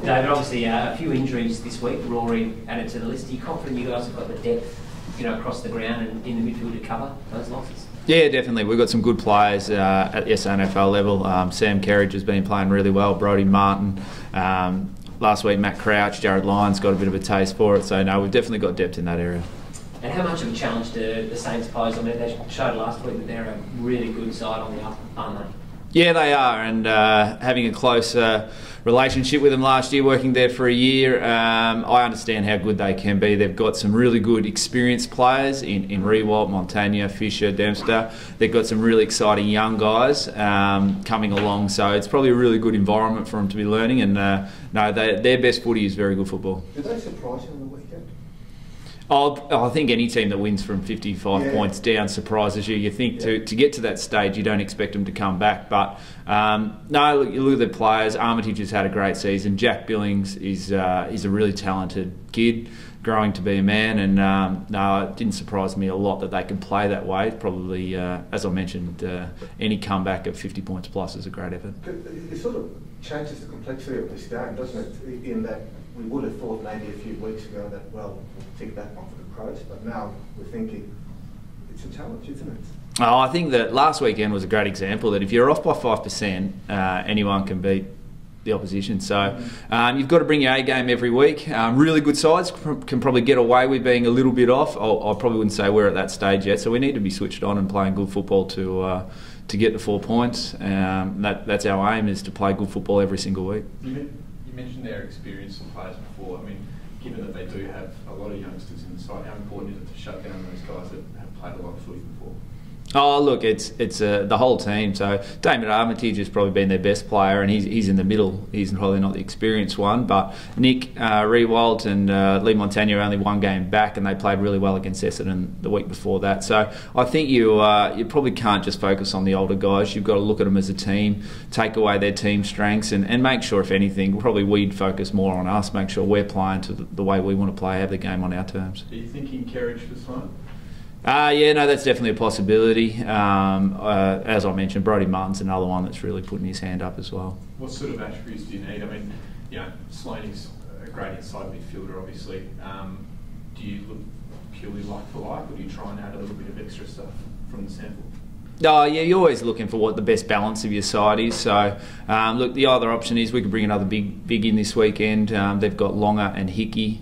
David, obviously a few injuries this week. Rory added to the list. Are you confident you guys have got the depth, across the ground and in the midfield to cover those losses? Yeah, definitely. We've got some good players at the SANFL level. Sam Kerridge has been playing really well. Brodie Martin. Last week, Matt Crouch, Jared Lyons got a bit of a taste for it. So, no, we've definitely got depth in that area. And how much of a challenge do the Saints pose? I mean, they showed last week that they're a really good side on the up, aren't they? Yeah, they are, and having a close relationship with them last year, working there for a year, I understand how good they can be. They've got some really good experienced players in Rewalt, Montagna, Fisher, Dempster. They've got some really exciting young guys coming along, so it's probably a really good environment for them to be learning, and no, their best footy is very good football. Did they surprise you on the weekend? I think any team that wins from 55 points down surprises you. You think to get to that stage, you don't expect them to come back. But no, you look at the players. Armitage has had a great season. Jack Billings is a really talented kid, growing to be a man. And no, it didn't surprise me a lot that they can play that way. Probably, as I mentioned, any comeback of 50 points plus is a great effort. It sort of changes the complexity of this game, doesn't it? In that we would have thought maybe a few weeks ago that, well, we'll tick that one for the Crows, but now we're thinking it's a challenge, isn't it? Oh, I think that last weekend was a great example that if you're off by 5%, anyone can beat the opposition. So you've got to bring your A game every week. Really good sides can probably get away with being a little bit off. I probably wouldn't say we're at that stage yet, so we need to be switched on and playing good football to get the 4 points. That's our aim, is to play good football every single week. You mentioned their experience and players before. I mean, given that they do have a lot of youngsters in the side, how important is it to shut down those guys that have played a lot of footy before? Oh, look, it's the whole team. So David Armitage has probably been their best player, and he's in the middle. He's probably not the experienced one, but Nick Rewalt and Lee Montagna are only one game back, and they played really well against Essendon the week before that. So I think you probably can't just focus on the older guys. You've got to look at them as a team, take away their team strengths, and make sure, if anything, probably we'd focus more on us, make sure we're playing to the way we want to play, have the game on our terms. Are you thinking Kerridge for time? Yeah, no, that's definitely a possibility. As I mentioned, Brodie Martin's another one that's really putting his hand up as well. What sort of attributes do you need? I mean, Sloaney's a great inside midfielder, obviously. Do you look purely like for like, or do you try and add a little bit of extra stuff from the sample? Oh, yeah, you're always looking for what the best balance of your side is. So, look, the other option is we could bring another big in this weekend. They've got Longer and Hickey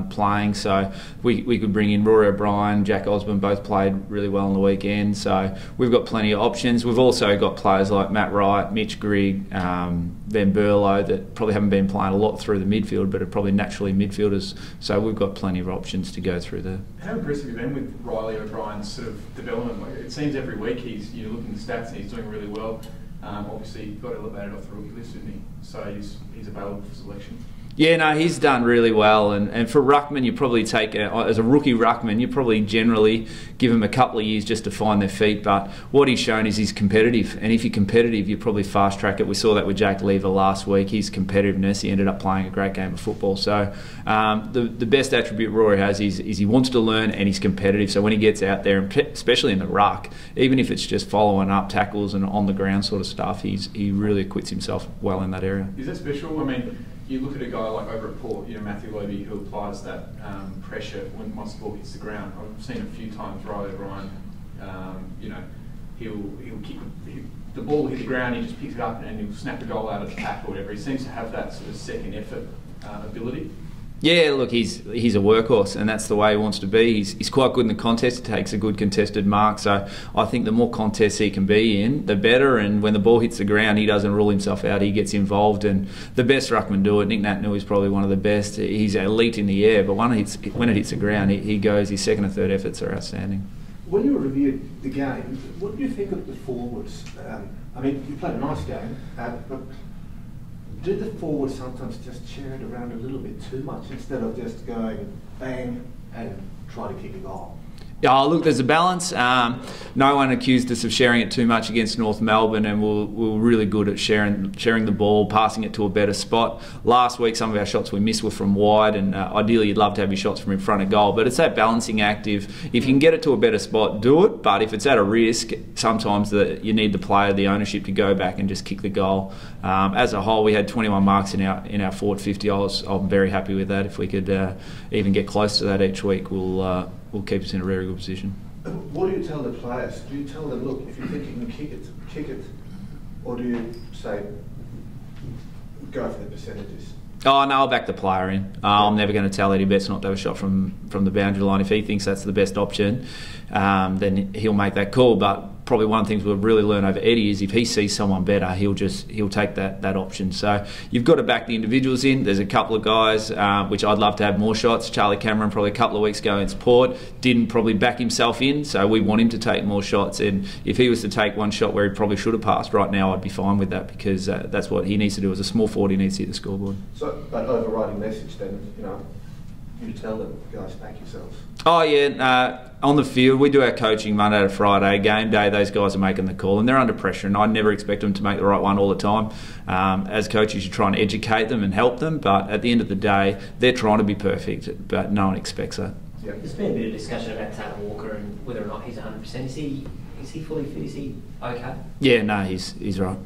playing, so we could bring in Rory O'Brien, Jack Osborne, both played really well on the weekend, so we've got plenty of options. We've also got players like Matt Wright, Mitch Grigg, Ben Burlow that probably haven't been playing a lot through the midfield but are probably naturally midfielders, so we've got plenty of options to go through there. How impressive have you been with Riley O'Brien's sort of development? It seems every week you look at the stats and he's doing really well. Obviously he got elevated off the rookie list, didn't he? So he's available for selection. Yeah, no, he's done really well, and for ruckman, you probably take as a rookie ruckman, you probably generally give him a couple of years just to find their feet. But what he's shown is he's competitive, and if you're competitive, you probably fast track it. We saw that with Jake Lever last week. His competitiveness, he ended up playing a great game of football. So the best attribute Rory has is he wants to learn and he's competitive. So when he gets out there, and especially in the ruck, even if it's just following up tackles and on the ground sort of stuff, he really acquits himself well in that area. Is that special? I mean, you look at a guy like over at Port, Matthew Lobey, who applies that pressure once the ball hits the ground. I've seen a few times Riley O'Brien, he'll kick the ball will hit the ground, he just picks it up and he'll snap a goal out of the pack or whatever. He seems to have that sort of second effort ability. Yeah, look, he's a workhorse, and that's the way he wants to be. He's quite good in the contest. He takes a good contested mark, so I think the more contests he can be in, the better. And when the ball hits the ground, he doesn't rule himself out. He gets involved, and the best ruckman do it. Nick Natnu is probably one of the best. He's elite in the air, but when it hits the ground, he goes. His second and third efforts are outstanding. When you reviewed the game, what do you think of the forwards? I mean, you played a nice game, but do the forwards sometimes just chair it around a little bit too much instead of just going bang and try to kick a goal? Oh, look, there's a balance. No one accused us of sharing it too much against North Melbourne, and we're really good at sharing the ball, passing it to a better spot. Last week, some of our shots we missed were from wide, and ideally you'd love to have your shots from in front of goal, but it's that balancing act. If you can get it to a better spot, do it, but if it's at a risk, sometimes you need the player, the ownership to go back and just kick the goal. As a whole, we had 21 marks in our forward 50. I'm very happy with that. If we could even get close to that each week, will keep us in a very good position. What do you tell the players? Do you tell them, look, if you think you can kick it, or do you say, go for the percentages? Oh, no, I'll back the player in. I'm never going to tell Eddie Betts not to have a shot from the boundary line. If he thinks that's the best option, then he'll make that call. But probably one of the things we've really learned over Eddie is if he sees someone better, he'll take that option. So you've got to back the individuals in. There's a couple of guys which I'd love to have more shots. Charlie Cameron probably a couple of weeks ago against Port didn't probably back himself in, so we want him to take more shots. And if he was to take one shot where he probably should have passed right now, I'd be fine with that, because that's what he needs to do as a small forward. He needs to hit the scoreboard. So, but overriding message then, you tell them, guys, back yourselves. Oh yeah, on the field we do our coaching Monday to Friday. Game day, those guys are making the call, and they're under pressure, and I never expect them to make the right one all the time. As coaches, you try and educate them and help them, but at the end of the day, they're trying to be perfect, but no one expects that. Yeah. There's been a bit of discussion about Tanner Walker and whether or not he's 100%. Is he fully fit? Is he okay? Yeah, no, he's right.